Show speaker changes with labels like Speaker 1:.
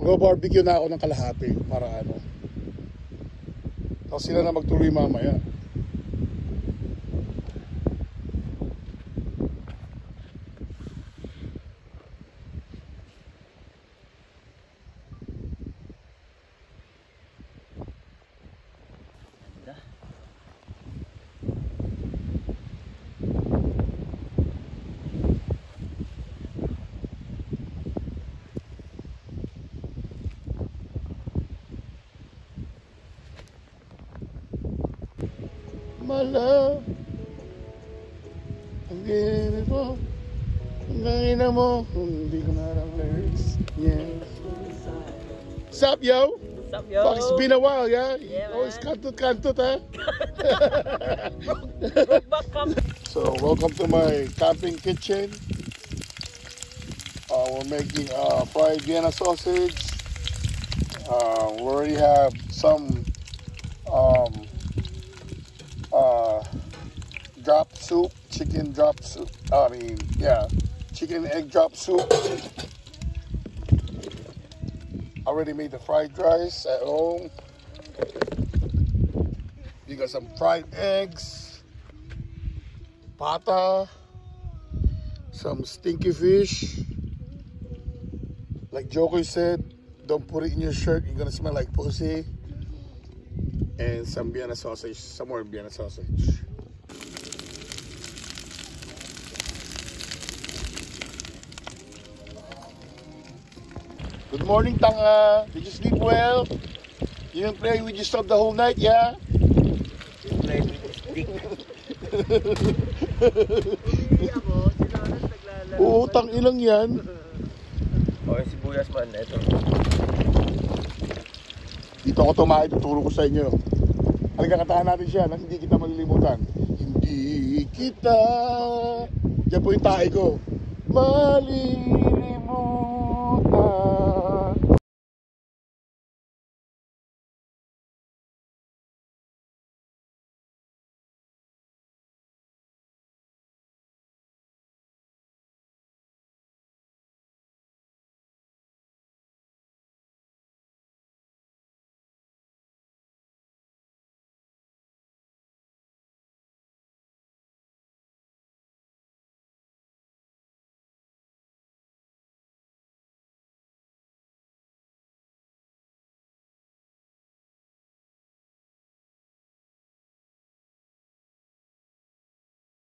Speaker 1: Mag-barbecue na ako ng kalahati para ano. Tapos sila na magtuloy mamaya. Malab ang ginit mo, ang ina mo, hindi ko na lang lyrics. Yeah. What's up, yo?
Speaker 2: What's up, yo?
Speaker 1: Fuck, it's been a while, yeah?
Speaker 2: Yeah,
Speaker 1: Always
Speaker 2: man.
Speaker 1: kantut, huh? So, welcome to my camping kitchen. We're making fried Vienna sausage. We already have some drop soup, chicken drop soup. Chicken egg drop soup. Already made the fried rice at home. You got some fried eggs, pata, some stinky fish. Like Joker said, don't put it in your shirt, you're gonna smell like pussy. And some Vienna sausage, some more Vienna sausage. Good morning, Tanga. Did you sleep well? You didn't play with yourself the whole night, yeah?
Speaker 2: You play with the stick.
Speaker 1: Oo, tang-ilang yan.
Speaker 2: Okay, sibuyas man, ito.
Speaker 1: Dito ako tumahay, tuturo ko sa inyo. Halika, katahan natin siya na hindi kita malilimutan. Hindi kita. Yan po yung tae ko. Malilimutan.